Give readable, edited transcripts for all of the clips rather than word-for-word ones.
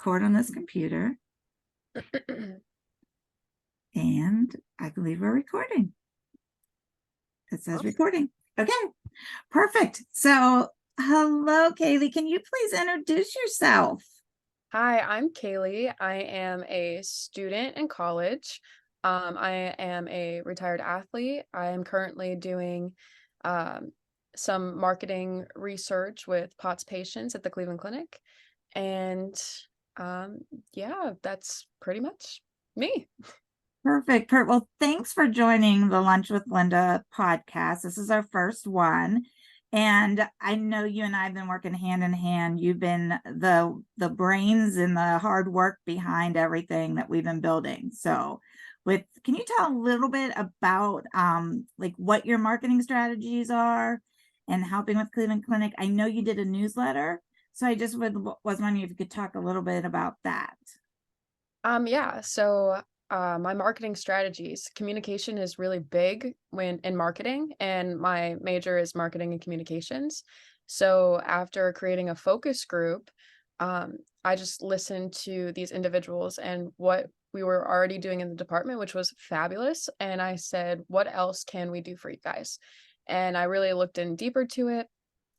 record on this computer. And I believe we're recording. It says Awesome. recording. Okay, perfect. So, hello, Kaleigh. Can you please introduce yourself? Hi, I'm Kaleigh. I am a student in college. I am a retired athlete. I am currently doing um, some marketing research with POTS patients at the Cleveland Clinic. And um, yeah, that's pretty much me. Perfect. Well, thanks for joining the Lunch with Linda podcast. This is our first one. And I know you and I have been working hand in hand. You've been the brains and the hard work behind everything that we've been building. So can you tell a little bit about like what your marketing strategies are and helping with Cleveland Clinic? I know you did a newsletter. So I just was wondering if you could talk a little bit about that. Yeah, so my marketing strategies, communication is really big when in marketing, and my major is marketing and communications. So after creating a focus group, um, I just listened to these individuals and what we were already doing in the department, which was fabulous. And I said, what else can we do for you guys? And I really looked in deeper to it.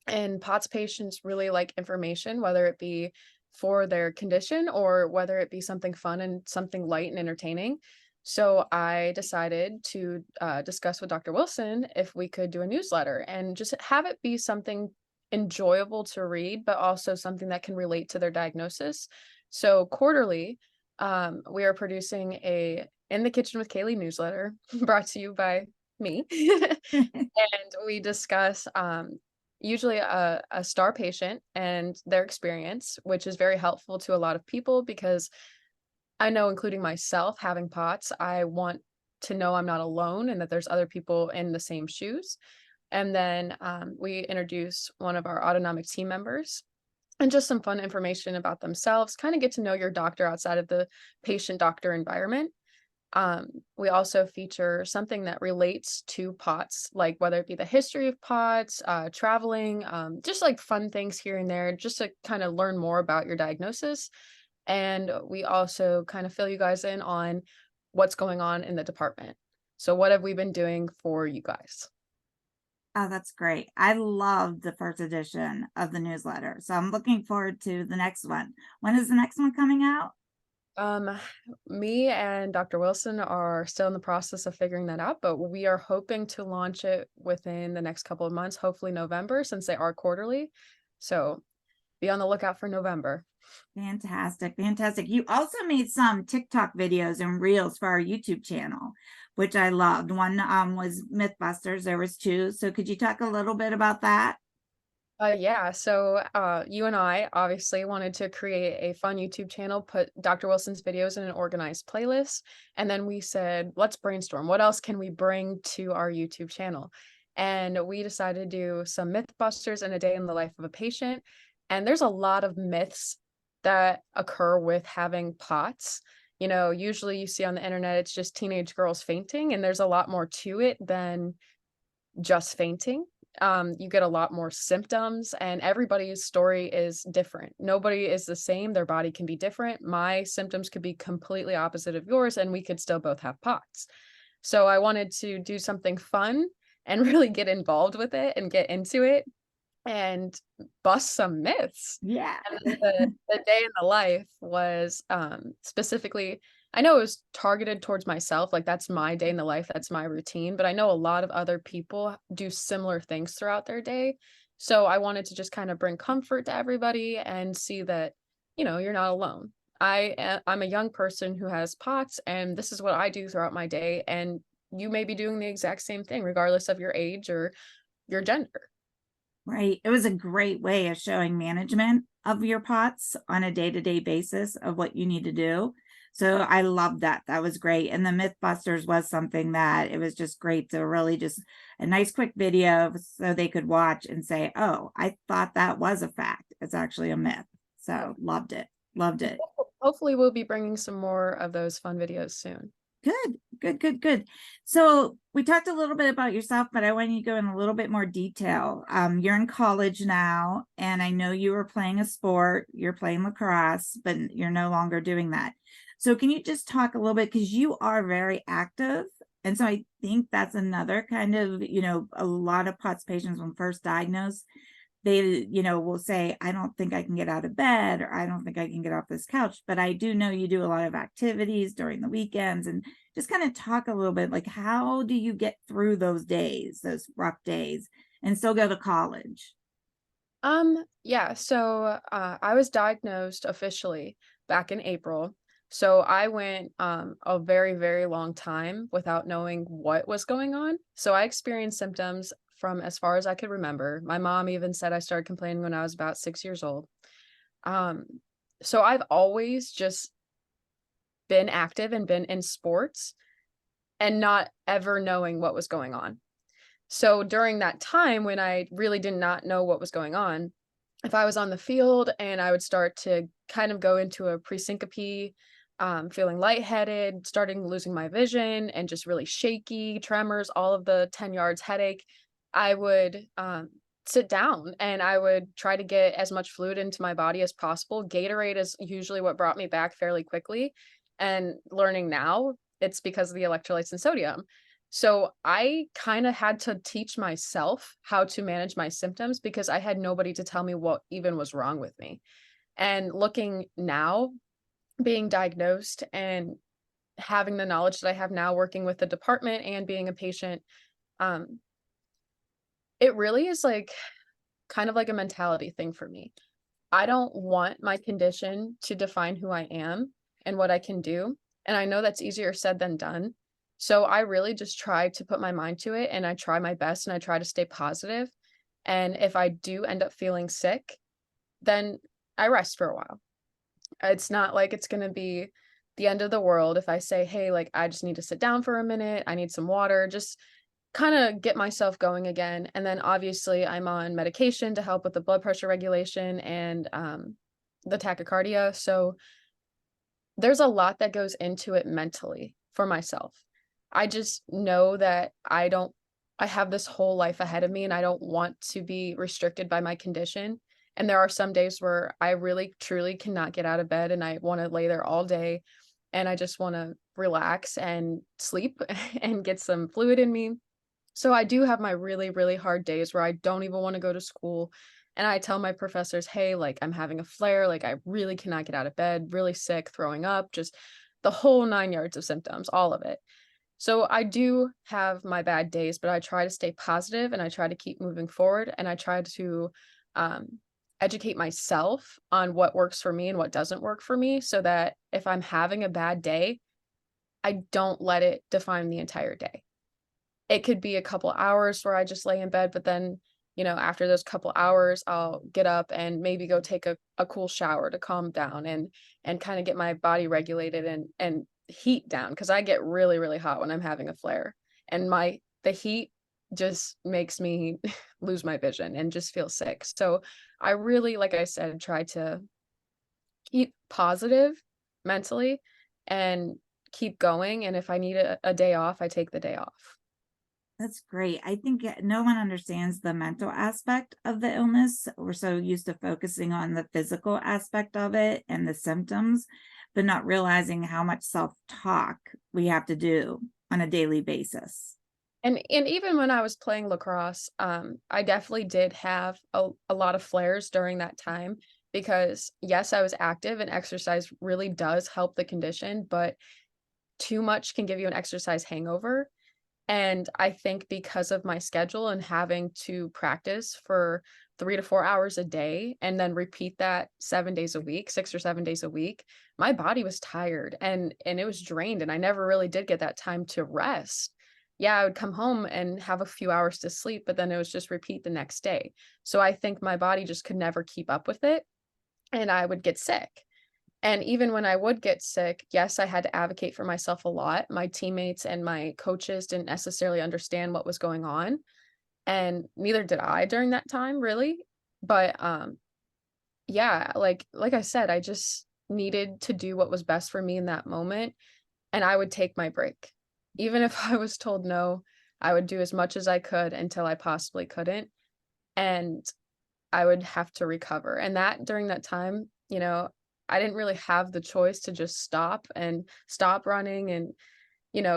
And POTS patients really like information, whether it be for their condition or whether it be something fun and something light and entertaining. So I decided to discuss with Dr. Wilson if we could do a newsletter and just have it be something enjoyable to read, but also something that can relate to their diagnosis. So quarterly, we are producing a In the Kitchen with Kaleigh newsletter brought to you by me. And we discuss usually a star patient and their experience, which is very helpful to a lot of people because I know, including myself, having POTS, I want to know I'm not alone and that there's other people in the same shoes. And then we introduce one of our autonomic team members and just some fun information about themselves, kind of get to know your doctor outside of the patient doctor environment. We also feature something that relates to POTS, like whether it be the history of POTS, traveling, just like fun things here and there, just to kind of learn more about your diagnosis. And we also kind of fill you guys in on what's going on in the department. So, what have we been doing for you guys? Oh, that's great. I love the first edition of the newsletter. So I'm looking forward to the next one. When is the next one coming out? Um, Me and Dr. Wilson are still in the process of figuring that out, but we are hoping to launch it within the next couple of months, hopefully November, since they are quarterly. So be on the lookout for November. Fantastic. Fantastic. You also made some TikTok videos and reels for our YouTube channel, which I loved. One was Mythbusters. There was two. So could you talk a little bit about that? Yeah, so you and I obviously wanted to create a fun YouTube channel, put Dr. Wilson's videos in an organized playlist, and then we said, let's brainstorm. What else can we bring to our YouTube channel? And we decided to do some Mythbusters and a day in the life of a patient. And there's a lot of myths that occur with having POTS. You know, usually you see on the internet, it's just teenage girls fainting, and there's a lot more to it than just fainting. You get a lot more symptoms, and everybody's story is different. Nobody is the same. Their body can be different. My symptoms could be completely opposite of yours, and we could still both have POTS. So I wanted to do something fun and really get involved with it and get into it and bust some myths. Yeah. And then the day in the life was specifically, I know it was targeted towards myself, like that's my day in the life, that's my routine, but I know a lot of other people do similar things throughout their day. So I wanted to just kind of bring comfort to everybody and see that, you know, you're not alone. I'm a young person who has POTS, and this is what I do throughout my day, and you may be doing the exact same thing regardless of your age or your gender. Right. It was a great way of showing management of your POTS on a day-to-day basis of what you need to do. So I love that. That was great. And the Mythbusters was something that it was just great to really just a nice quick video so they could watch and say, oh, I thought that was a fact. It's actually a myth. So loved it. Loved it. Hopefully we'll be bringing some more of those fun videos soon. Good. Good, good, good. So we talked a little bit about yourself, but I want you to go in a little bit more detail. You're in college now, and I know you were playing a sport, you're playing lacrosse, but you're no longer doing that. So can you just talk a little bit, because you are very active. And so I think that's another kind of, a lot of POTS patients when first diagnosed, they, will say, I don't think I can get out of bed, or I don't think I can get off this couch. But I do know you do a lot of activities during the weekends, and just kind of talk a little bit, like, how do you get through those days, those rough days, and still go to college? Yeah, so I was diagnosed officially back in April. So I went a very, very long time without knowing what was going on. So I experienced symptoms from as far as I could remember. My mom even said I started complaining when I was about 6 years old. Um, so I've always just been active and been in sports and not ever knowing what was going on. So during that time when I really did not know what was going on, if I was on the field and I would start to kind of go into a pre-syncope, feeling lightheaded, starting losing my vision and just really shaky, tremors, all of the 10 yards headache, I would sit down and I would try to get as much fluid into my body as possible. Gatorade is usually what brought me back fairly quickly. And learning now, it's because of the electrolytes and sodium. So I kind of had to teach myself how to manage my symptoms because I had nobody to tell me what even was wrong with me. And looking now, being diagnosed and having the knowledge that I have now working with the department and being a patient, um, it really is like kind of like a mentality thing for me. I don't want my condition to define who I am and what I can do. And I know that's easier said than done. So I really just try to put my mind to it and I try my best and I try to stay positive. And if I do end up feeling sick, then I rest for a while. It's not like it's going to be the end of the world if I say, hey, like I just need to sit down for a minute. I need some water. Just kind of get myself going again. And then obviously I'm on medication to help with the blood pressure regulation and the tachycardia. So there's a lot that goes into it mentally for myself. I just know that I have this whole life ahead of me and I don't want to be restricted by my condition. And there are some days where I really truly cannot get out of bed and I want to lay there all day and I just want to relax and sleep and get some fluid in me. So I do have my really, really hard days where I don't even want to go to school. And I tell my professors, hey, like I'm having a flare, like I really cannot get out of bed, really sick, throwing up, just the whole 9 yards of symptoms, all of it. So I do have my bad days, but I try to stay positive and I try to keep moving forward and I try to um, educate myself on what works for me and what doesn't work for me so that if I'm having a bad day, I don't let it define the entire day. It could be a couple hours where I just lay in bed, but then, after those couple hours, I'll get up and maybe go take a cool shower to calm down and kind of get my body regulated and heat down because I get really, really hot when I'm having a flare. And the heat just makes me lose my vision and just feel sick. So I really, like I said, try to keep positive mentally and keep going. And if I need a day off, I take the day off. That's great. I think no one understands the mental aspect of the illness. We're so used to focusing on the physical aspect of it and the symptoms, but not realizing how much self-talk we have to do on a daily basis. And even when I was playing lacrosse, I definitely did have a lot of flares during that time because yes, I was active and exercise really does help the condition, but too much can give you an exercise hangover. And I think because of my schedule and having to practice for 3 to 4 hours a day and then repeat that 7 days a week, 6 or 7 days a week, my body was tired and it was drained. And I never really did get that time to rest. Yeah, I would come home and have a few hours to sleep, but then it was just repeat the next day. So I think my body just could never keep up with it and I would get sick. And even when I would get sick, yes, I had to advocate for myself a lot. My teammates and my coaches didn't necessarily understand what was going on, and neither did I during that time, really. But yeah, like I said, I just needed to do what was best for me in that moment, and I would take my break. even if I was told no, I would do as much as I could until I possibly couldn't, and I would have to recover. And that during that time, I didn't really have the choice to just stop and stop running and,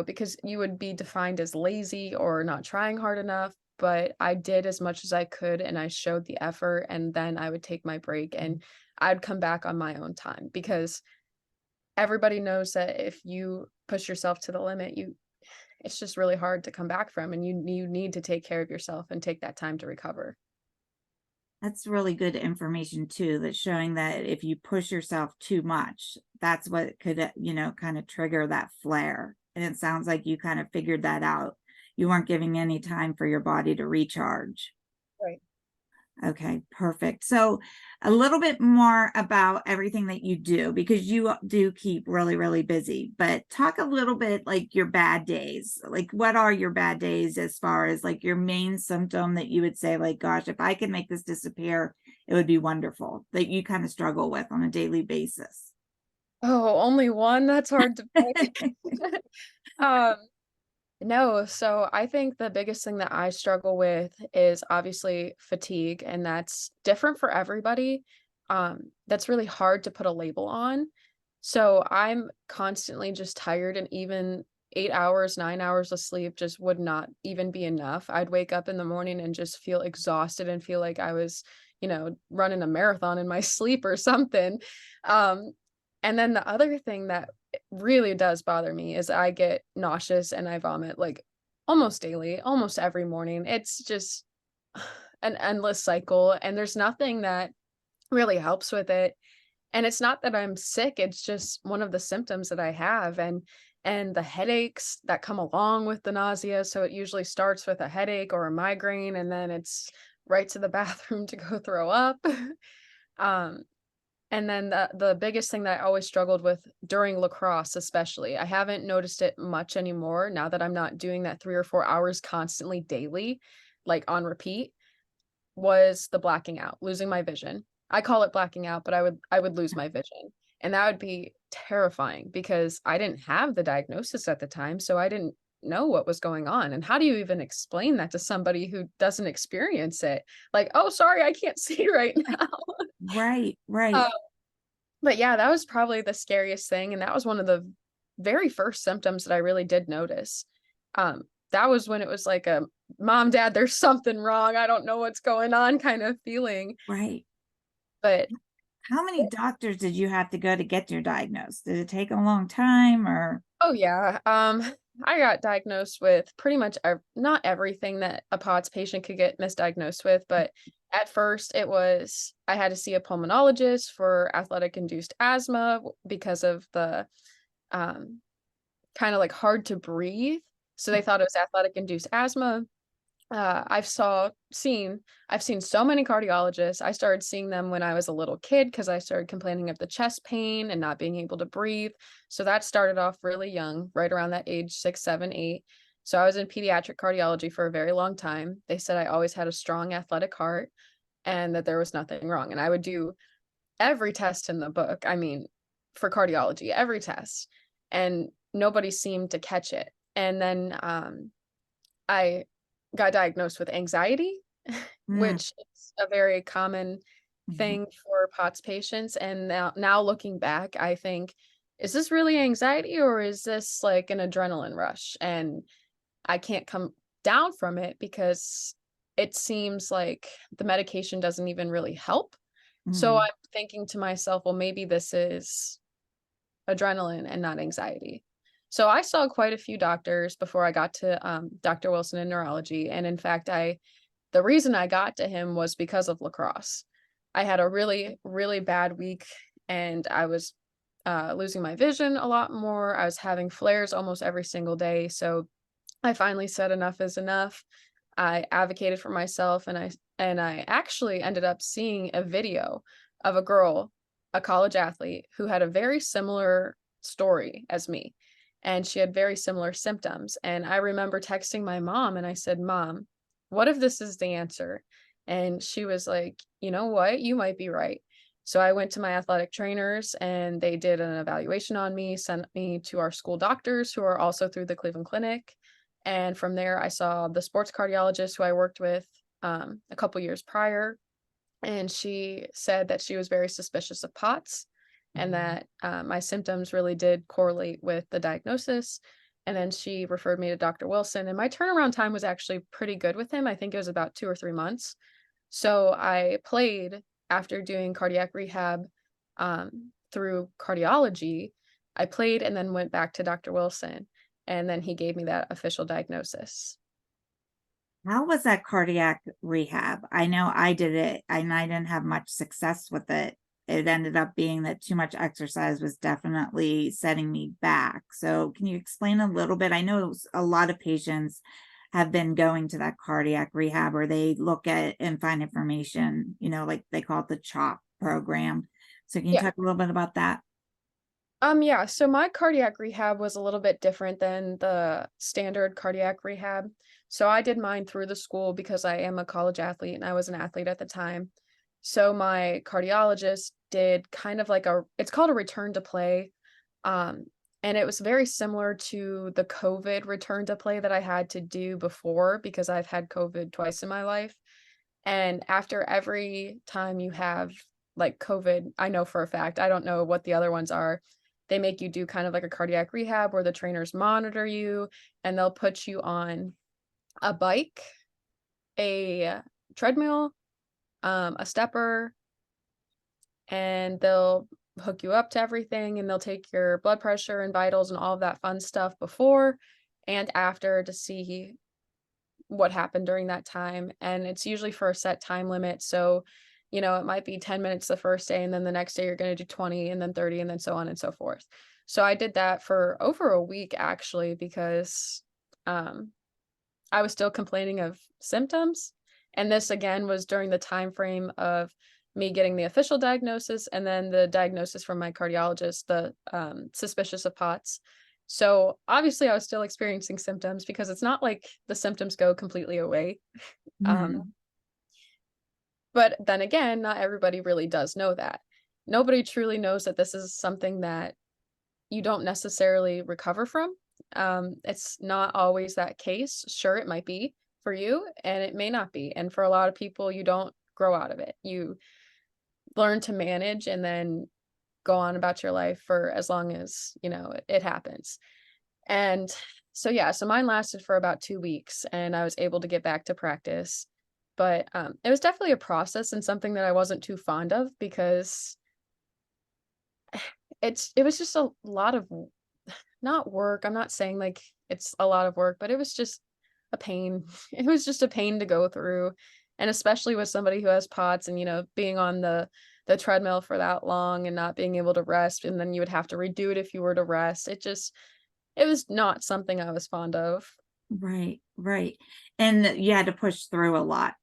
because you would be defined as lazy or not trying hard enough. But I did as much as I could and I showed the effort, and then I would take my break and I'd come back on my own time because everybody knows that if you push yourself to the limit, it's just really hard to come back from, and you need to take care of yourself and take that time to recover. That's really good information too, that's showing that if you push yourself too much, that's what could, kind of trigger that flare. And it sounds like you kind of figured that out. You weren't giving any time for your body to recharge. Right. Okay, perfect. So a little bit more about everything that you do, because you do keep really, really busy, but talk a little bit like your bad days. Like, what are your bad days as far as like your main symptom that you would say, like, gosh, if I could make this disappear, it would be wonderful, that you kind of struggle with on a daily basis? Oh, only one? That's hard to pick. Um, no, so I think the biggest thing that I struggle with is obviously fatigue, and that's different for everybody. That's really hard to put a label on. So I'm constantly just tired, and even 8 hours, 9 hours of sleep just would not even be enough. I'd wake up in the morning and just feel exhausted and feel like I was, running a marathon in my sleep or something. Um, and then the other thing that really does bother me is I get nauseous and I vomit like almost daily, almost every morning. It's just an endless cycle, and there's nothing that really helps with it. And it's not that I'm sick, it's just one of the symptoms that I have, and the headaches that come along with the nausea. So it usually starts with a headache or a migraine, and then it's right to the bathroom to go throw up. um and then the biggest thing that I always struggled with during lacrosse, especially, I haven't noticed it much anymore now that I'm not doing that 3 or 4 hours constantly daily, like on repeat, was the blacking out, losing my vision. I call it blacking out, but I would lose my vision. And that would be terrifying because I didn't have the diagnosis at the time, so I didn't know what was going on. And how do you even explain that to somebody who doesn't experience it? Like, "Oh, sorry, I can't see right now." Right, right, Uh, but yeah, that was probably the scariest thing, and that was one of the very first symptoms that I really did notice. That was when it was like a, "Mom, Dad, there's something wrong, I don't know what's going on," kind of feeling. right. But How many doctors did you have to go to get your diagnosed? Did it take a long time or? oh yeah, I got diagnosed with pretty much not everything that a POTS patient could get misdiagnosed with, but at first it was I had to see a pulmonologist for athletic induced asthma because of the um kind of like hard to breathe. So they thought it was athletic induced asthma. I've seen so many cardiologists. I started seeing them when I was a little kid because I started complaining of the chest pain and not being able to breathe. So that started off really young, right around that age 6, 7, 8. So I was in pediatric cardiology for a very long time. They said I always had a strong athletic heart and that there was nothing wrong. And I would do every test in the book. I mean, for cardiology, every test. And nobody seemed to catch it. And then I got diagnosed with anxiety, Mm, which is a very common mhm, thing for POTS patients. And now looking back, I think, is this really anxiety or is this like an adrenaline rush? And I can't come down from it because it seems like the medication doesn't even really help. So mhm. I'm thinking to myself, well, maybe this is adrenaline and not anxiety. So I saw quite a few doctors before I got to Dr. Wilson in neurology. And in fact, the reason I got to him was because of lacrosse. I had a really, really bad week and I was losing my vision a lot more. I was having flares almost every single day. So I finally said enough is enough. I advocated for myself, and I actually ended up seeing a video of a girl, a college athlete who had a very similar story as me, and she had very similar symptoms. And I remember texting my mom and I said, "Mom, what if this is the answer?" And she was like, "You know what? You might be right." So I went to my athletic trainers and they did an evaluation on me, sent me to our school doctors who are also through the Cleveland Clinic. And from there, I saw the sports cardiologist who I worked with a couple years prior. And she said that she was very suspicious of POTS and that my symptoms really did correlate with the diagnosis. And then she referred me to Dr. Wilson. And my turnaround time was actually pretty good with him. I think it was about 2 or 3 months. So I played after doing cardiac rehab through cardiology. I played and then went back to Dr. Wilson. And then he gave me that official diagnosis. How was that cardiac rehab? I know I did it and I didn't have much success with it. It ended up being that too much exercise was definitely setting me back. So, can you explain a little bit? I know a lot of patients have been going to that cardiac rehab where they look at and find information, like they call it the CHOP program. So, can you Yeah. talk a little bit about that? Yeah, so my cardiac rehab was a little bit different than the standard cardiac rehab. So I did mine through the school because I am a college athlete and I was an athlete at the time. So my cardiologist did kind of like it's called a return to play. Um, and it was very similar to the COVID return to play that I had to do before because I've had COVID twice in my life. And after every time you have like COVID, I know for a fact, I don't know what the other ones are. They make you do kind of like a cardiac rehab where the trainers monitor you and they'll put you on a bike, a treadmill, a stepper, and they'll hook you up to everything and they'll take your blood pressure and vitals and all of that fun stuff before and after to see what happened during that time. And it's usually for a set time limit. So, it might be 10 minutes the first day, and then the next day you're going to do 20, and then 30, and then so on and so forth. So I did that for over a week actually, because um, I was still complaining of symptoms. And this again was during the time frame of me getting the official diagnosis and then the diagnosis from my cardiologist, the suspicious of POTS. So obviously I was still experiencing symptoms because it's not like the symptoms go completely away. Um, Mhm. but then again, not everybody really does know that. Nobody truly knows that this is something that you don't necessarily recover from. It's not always that case. Sure, it might be for you, and it may not be. And for a lot of people, you don't grow out of it. You learn to manage and then go on about your life for as long as, it happens. And so, yeah, so mine lasted for about 2 weeks and I was able to get back to practice. But it was definitely a process and something that I wasn't too fond of because it was just a lot of not work. I'm not saying like it's a lot of work, but it was just a pain. It was just a pain to go through. And especially with somebody who has POTS and, being on the treadmill for that long and not being able to rest. And then you would have to redo it if you were to rest. It was not something I was fond of. Right, right. And you had to push through a lot,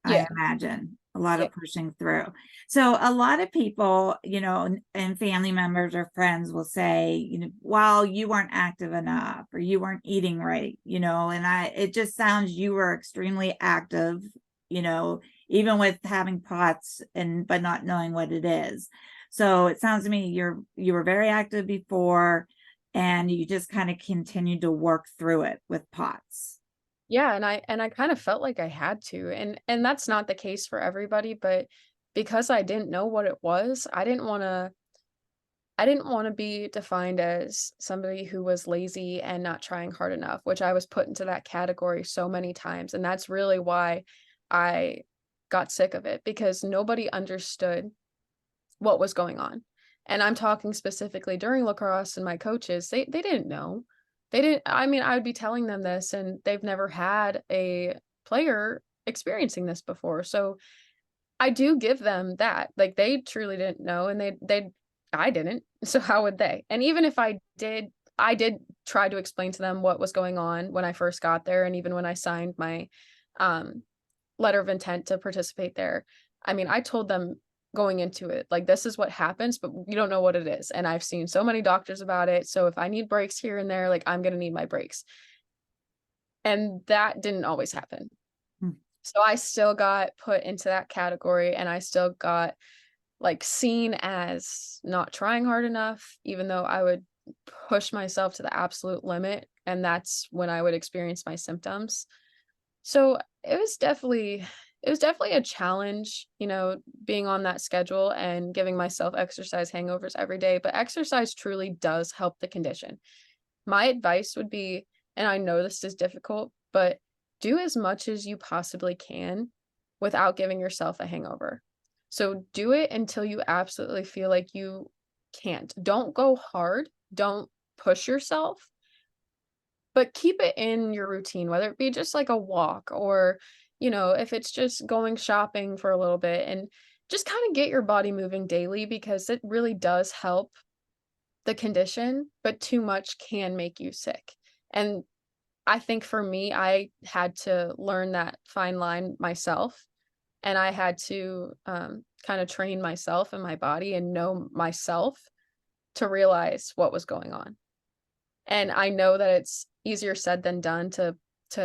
I Yeah. imagine, a lot Yeah. of pushing through. So a lot of people, and family members or friends will say, well, you weren't active enough or you weren't eating right, and it just sounds you were extremely active, you know, even with having POTS but not knowing what it is. So it sounds to me you were very active before and you just kind of continued to work through it with POTS. Yeah, and I kind of felt like I had to. And that's not the case for everybody, but because I didn't know what it was, I didn't want to be defined as somebody who was lazy and not trying hard enough, which I was put into that category so many times. And that's really why I got sick of it because nobody understood what was going on. And I'm talking specifically during lacrosse and my coaches, they didn't know. They didn't I mean, I would be telling them this and they've never had a player experiencing this before. So I do give them that. Like they truly didn't know and they I didn't. So how would they? And even if I did try to explain to them what was going on when I first got there and even when I signed my um letter of intent to participate there. I mean, I told them going into it, like, this is what happens, but you don't know what it is. And I've seen so many doctors about it. So if I need breaks here and there, like, I'm going to need my breaks. And that didn't always happen. Hmm. So I still got put into that category and I still got like seen as not trying hard enough, even though I would push myself to the absolute limit, and that's when I would experience my symptoms. So it was definitely a challenge, being on that schedule and giving myself exercise hangovers every day, but exercise truly does help the condition. My advice would be, and I know this is difficult, but do as much as you possibly can without giving yourself a hangover. So do it until you absolutely feel like you can't. Don't go hard. Don't push yourself, but keep it in your routine, whether it be just like a walk or, if it's just going shopping for a little bit, and just kind of get your body moving daily because it really does help the condition, but too much can make you sick. And I think for me, I had to learn that fine line myself, and I had to kind of train myself and my body and know myself to realize what was going on. And I know that it's easier said than done to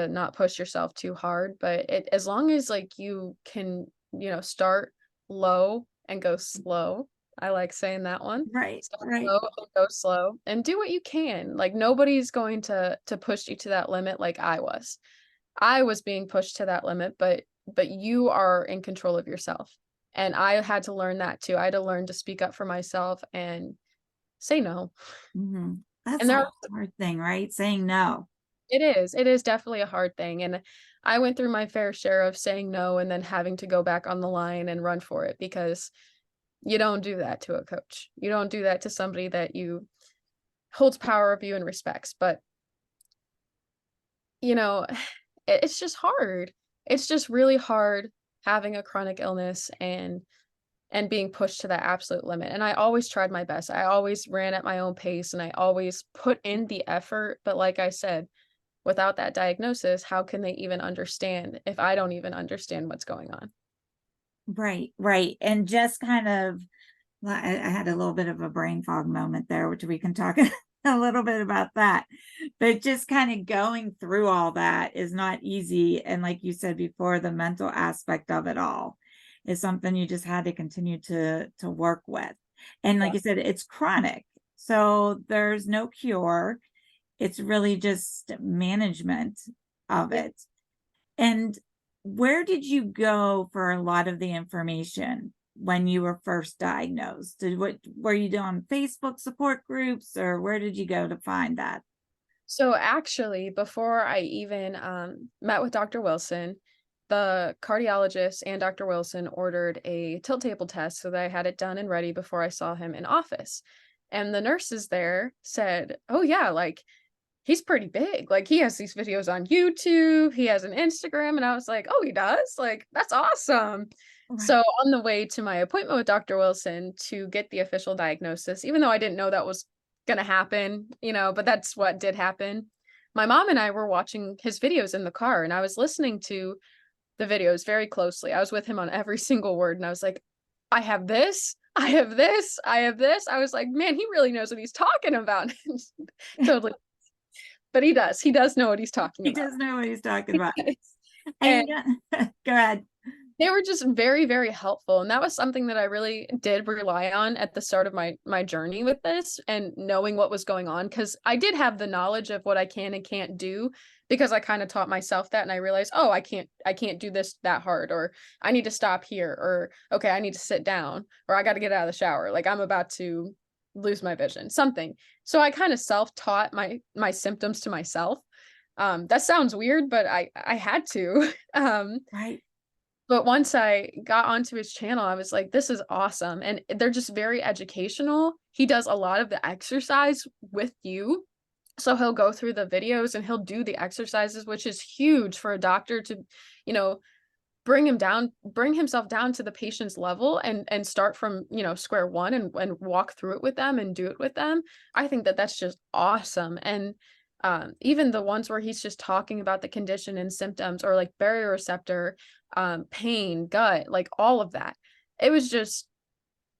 not push yourself too hard, but as long as like you can, start low and go slow. I like saying that one. Right, Start right, low and go slow and do what you can. Like nobody's going to push you to that limit like I was. I was being pushed to that limit, but you are in control of yourself. And I had to learn that too. I had to learn to speak up for myself and say no. hmm. That's And a there are hard thing, right? Saying no. It is definitely a hard thing, and I went through my fair share of saying no and then having to go back on the line and run for it because you don't do that to a coach. You don't do that to somebody that you holds power of you and respects, but, you know, it's just hard. It's just really hard having a chronic illness and being pushed to that absolute limit, and I always tried my best. I always ran at my own pace, and I always put in the effort, but like I said, without that diagnosis, how can they even understand if I don't even understand what's going on? Right, right. And just kind of, well, I had a little bit of a brain fog moment there, which we can talk a little bit about that. But just kind of going through all that is not easy. And like you said before, the mental aspect of it all is something you just had to continue to work with. And like Yeah. you said, it's chronic. So there's no cure. It's really just management of Yeah. it. And where did you go for a lot of the information when you were first diagnosed? Did what were you doing Facebook support groups or where did you go to find that? So actually, before I even met with Dr. Wilson, the cardiologist and Dr. Wilson ordered a tilt table test so that I had it done and ready before I saw him in office. And the nurses there said, "Oh yeah, like he's pretty big. Like he has these videos on YouTube, he has an Instagram." And I was like, "Oh, he does? Like that's awesome." Right. So on the way to my appointment with Dr. Wilson to get the official diagnosis, even though I didn't know that was going to happen, but that's what did happen. My mom and I were watching his videos in the car and I was listening to the videos very closely. I was with him on every single word and I was like, "I have this. I have this. I have this." I was like, "Man, he really knows what he's talking about." Totally. But he does. He does know what he's talking He about. does know what he's talking about. And And go ahead. they were just very, very helpful, and that was something that I really did rely on at the start of my journey with this and knowing what was going on. Because I did have the knowledge of what I can and can't do because I kinda taught myself that and I realized, "Oh, I can't do this that hard," or "I need to stop here," or "Okay, I need to sit down," or "I gotta get out of the shower," like, "I'm about to lose my vision," something. So I kinda self-taught my symptoms to myself. That sounds weird, but I had to. Right. But once I got onto his channel, I was like, "This is awesome," and they're just very educational. He does a lot of the exercise with you, so he'll go through the videos and he'll do the exercises, which is huge for a doctor to, you know, bring himself down to the patient's level and start from, square one and walk through it with them and do it with them. I think that that's just awesome, and, even the ones where he's just talking about the condition and symptoms or, like, baroreceptor, pain, gut, like, all of that. It was just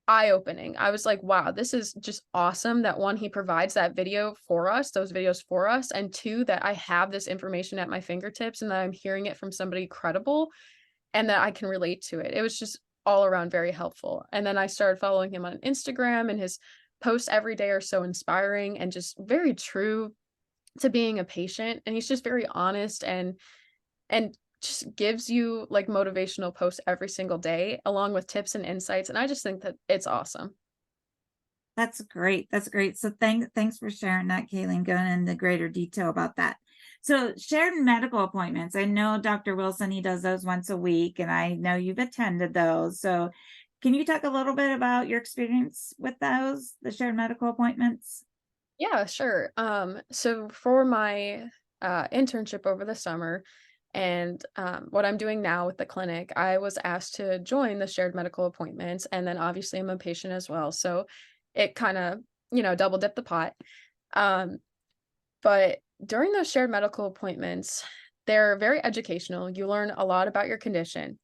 eye-opening. I was like, "Wow, this is just awesome that 1, he provides that video for us, those videos for us, and 2, that I have this information at my fingertips and that I'm hearing it from somebody credible and that I can relate to it." It was just all around very helpful. And then I started following him on Instagram, and his posts every day are so inspiring and just very true to being a patient. And he's just very honest and just gives you like motivational posts every single day along with tips and insights. And I just think that it's awesome. That's great. That's great. So thanks for sharing that, Kaylee, and going into greater detail about that. So shared medical appointments. I know Dr. Wilson, he does those once a week, and I know you've attended those. So can you talk a little bit about your experience with those, the shared medical appointments? Yeah, sure. So for my internship over the summer and what I'm doing now with the clinic, I was asked to join the shared medical appointments. And then obviously I'm a patient as well. So it kind of, double dip the pot. Um, but during those shared medical appointments, they're very educational. You learn a lot about your condition.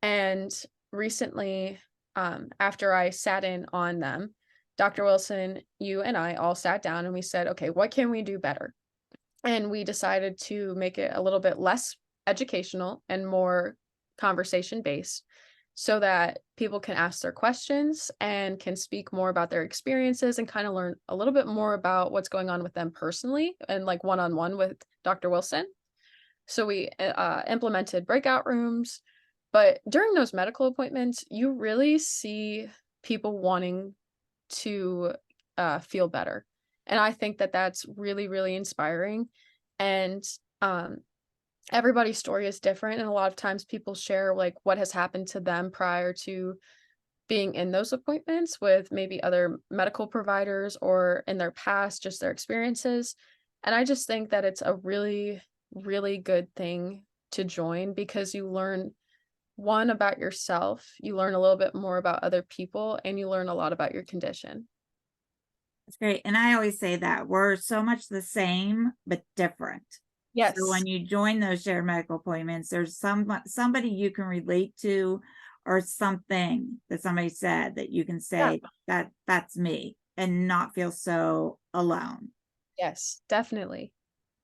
And recently, after I sat in on them, Dr. Wilson, you and I all sat down and we said, okay, what can we do better? And we decided to make it a little bit less educational and more conversation based so that people can ask their questions and can speak more about their experiences and kind of learn a little bit more about what's going on with them personally and like one on one with Dr. Wilson. So we implemented breakout rooms. But during those medical appointments, you really see people wanting to feel better. And I think that that's really, really inspiring. And um, everybody's story is different. And a lot of times people share like what has happened to them prior to being in those appointments with maybe other medical providers or in their past, just their experiences. And I just think that it's a really, really good thing to join because you learn one about yourself, you learn a little bit more about other people, and you learn a lot about your condition. That's great. And I always say that we're so much the same, but different. So Yes. when you join those shared medical appointments, there's somebody you can relate to or something that somebody said that you can Yeah. say that that's me and not feel so alone. Yes, definitely.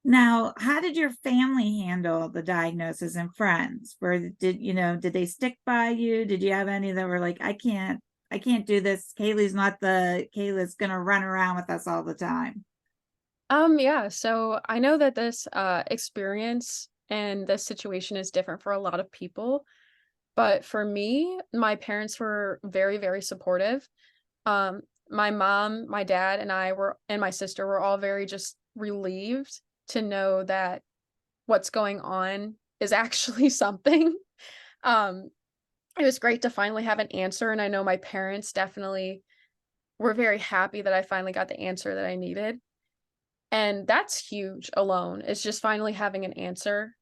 Now, how did your family handle the diagnosis and friends? Where did they stick by you? Did you have any that were like, I can't do this. Kayla's gonna run around with us all the time. Yeah, so I know that this experience and this situation is different for a lot of people, but for me, my parents were very, very supportive. My mom, my dad, and I were and my sister were all very just relieved to know that what's going on is actually something. Um, it was great to finally have an answer, and I know my parents definitely were very happy that I finally got the answer that I needed. And that's huge alone. It's just finally having an answer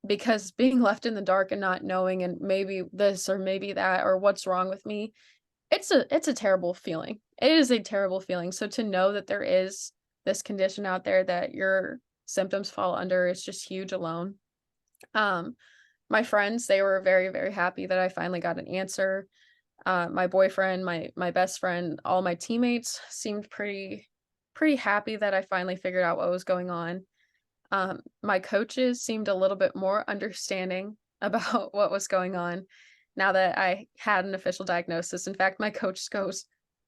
because being left in the dark and not knowing and maybe this or maybe that or what's wrong with me, it's a terrible feeling. It is a terrible feeling. So to know that there is this condition out there that your symptoms fall under is just huge alone. Um, my friends, they were very, very happy that I finally got an answer. My boyfriend, my best friend, all my teammates seemed pretty happy that I finally figured out what was going on. My coaches seemed a little bit more understanding about what was going on now that I had an official diagnosis. In fact, my coach goes,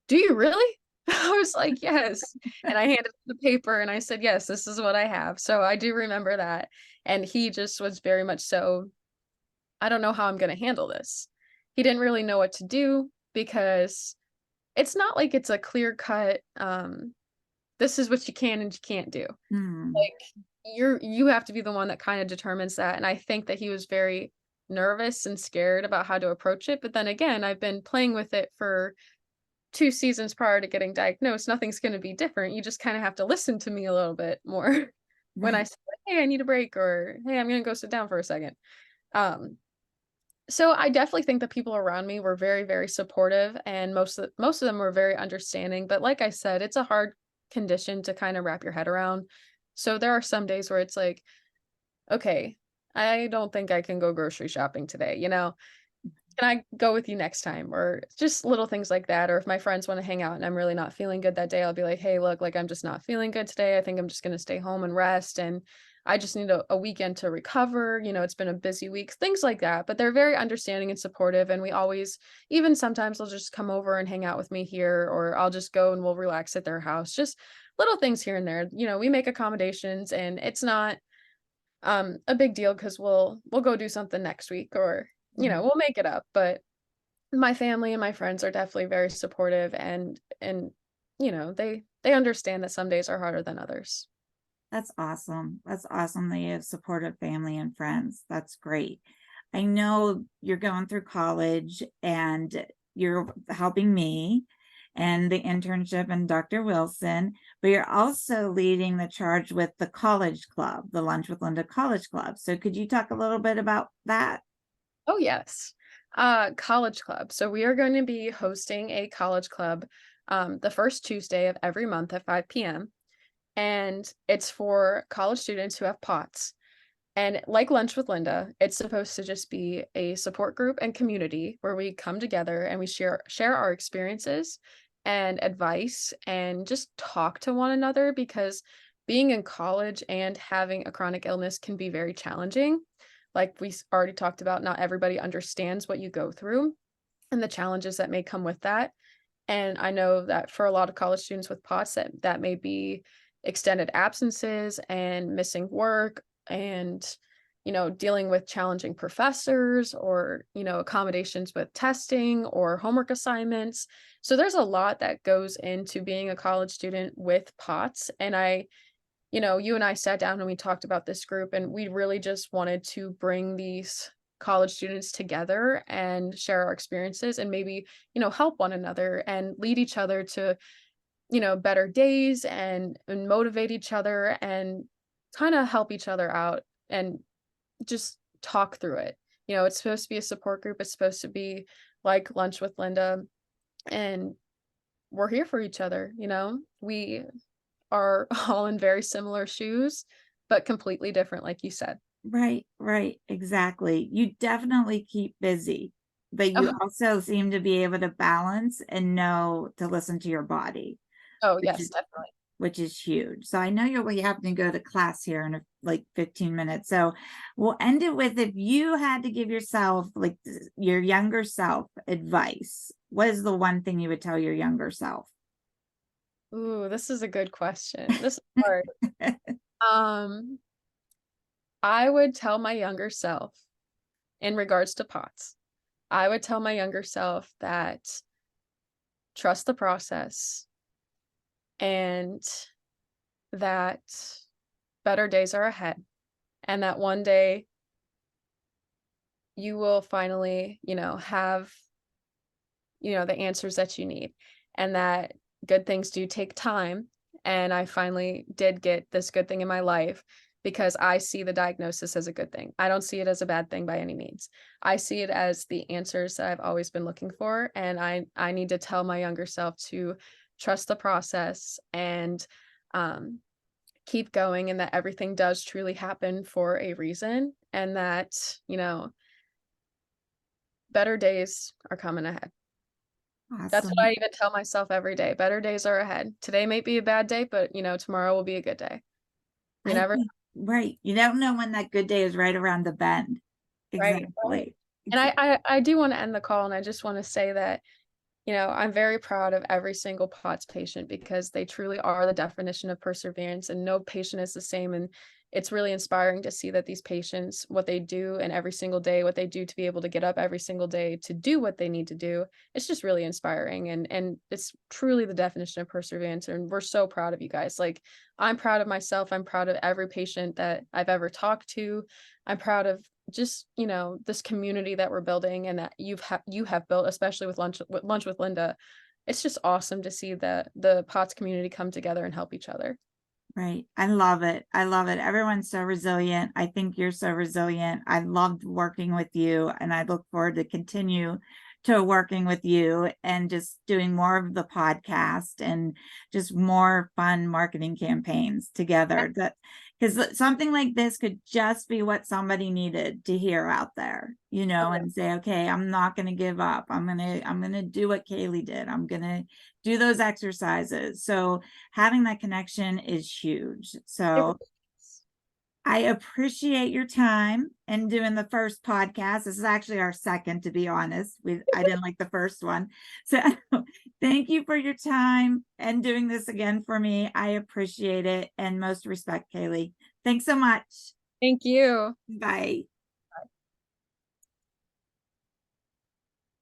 "Do you really?" I was like, "Yes." And I handed him the paper and I said, "Yes, this is what I have." So I do remember that. And he just was very much so, I don't know how I'm going to handle this. He didn't really know what to do because it's not like it's a clear cut, this is what you can and you can't do. Hmm. Like, you have to be the one that kinda determines that, and I think that he was very nervous and scared about how to approach it, but then again, I've been playing with it for 2 seasons prior to getting diagnosed, nothing's gonna be different, you just kinda have to listen to me a little bit more when I Right. say, like, "Hey, I need a break," or, "Hey, I'm gonna go sit down for a second." Um, so I definitely think the people around me were very, very supportive, and most of them were very understanding, but like I said, it's a hard condition to kinda wrap your head around. So there are some days where it's like, "Okay, I don't think I can go grocery shopping today," you know? "Can I go with you next time?" Or just little things like that, or if my friends wanna hang out and I'm really not feeling good that day, I'll be like, "Hey, look, like, I'm just not feeling good today. I think I'm just gonna stay home and rest," and, I just need a weekend to recover. It's been a busy week, things like that. But they're very understanding and supportive. And we always, even sometimes they'll just come over and hang out with me here, or I'll just go and we'll relax at their house. Just little things here and there. We make accommodations, and it's not a big deal because we'll go do something next week, or Mhm. we'll make it up. But my family and my friends are definitely very supportive, and they understand that some days are harder than others. That's awesome. That's awesome that you have supportive family and friends. That's great. I know you're going through college and you're helping me and the internship and Dr. Wilson, but you're also leading the charge with the college club, the Lunch with Linda College Club. So could you talk a little bit about that? Oh, yes. College club. So we are going to be hosting a college club the first Tuesday of every month at 5 p.m. And it's for college students who have POTS. And like Lunch with Linda, it's supposed to just be a support group and community where we come together and we share our experiences and advice and just talk to one another, because being in college and having a chronic illness can be very challenging. Like already talked about, not everybody understands what you go through and the challenges that may come with that. And I know that for a lot of college students with POTS, that may be extended absences and missing work, and dealing with challenging professors, or accommodations with testing or homework assignments. So there's a lot that goes into being a college student with POTS. And you and I sat down and we talked about this group, and we really just wanted to bring these college students together and share our experiences, and maybe, help one another and lead each other to, better days, and motivate each other, and kind of help each other out, and just talk through it. It's supposed to be a support group. It's supposed to be like Lunch with Linda, and we're here for each other. We are all in very similar shoes, but completely different, like you said. Right, right, exactly. You definitely keep busy, but you Oh, also seem to be able to balance and know to listen to your body, oh which yes, is definitely. which is huge. So I know you'll be having to go to class here in like 15 minutes. So we'll end it with, if you had to give yourself, like your younger self, advice, what is the one thing you would tell your younger self? Ooh, this is a good question. This is hard. Um, I would tell my younger self, in regards to POTS, I would tell my younger self that trust the process, and that better days are ahead, and that one day you will finally, have, the answers that you need, and that good things do take time. And I finally did get this good thing in my life, because I see the diagnosis as a good thing. I don't see it as a bad thing by any means. I see it as the answers that I've always been looking for. And I need to tell my younger self to trust the process, and um, keep going, and that everything does truly happen for a reason, and that, better days are coming ahead. That's what Awesome. I even tell myself every day. Better days are ahead. Today might be a bad day, but tomorrow will be a good day. You I never think, right. You don't know when that good day is right around the bend. right, right. Exactly. And I Exactly. I I do wanna end the call, and I just wanna say that, I'm very proud of every single POTS patient, because they truly are the definition of perseverance, and no patient is the same. And it's really inspiring to see that these patients, what they do, and every single day, what they do to be able to get up every single day to do what they need to do. It's just really inspiring, and it's truly the definition of perseverance. And we're so proud of you guys. Like, I'm proud of myself. I'm proud of every patient that I've ever talked to. I'm proud of just this community that we're building, and that you have built, especially with Lunch with Linda. It's just awesome to see the POTS community come together and help each other. Right. I love it. I love it. Everyone's so resilient. I think you're so resilient. I loved working with you, and I look forward to continue to working with you and just doing more of the podcast and just more fun marketing campaigns together. That, because something like this could just be what somebody needed to hear out there, Oh, yeah. and say, okay, I'm not going to give up. I'm going to do what Kaleigh did. I'm going to do those exercises. So having that connection is huge. It So really is. I appreciate your time and doing the first podcast. This is actually our second, to be honest. I didn't like the first one. So thank you for your time and doing this again for me. I appreciate it. And most respect, Kaleigh. Thanks so much. Thank you. Bye.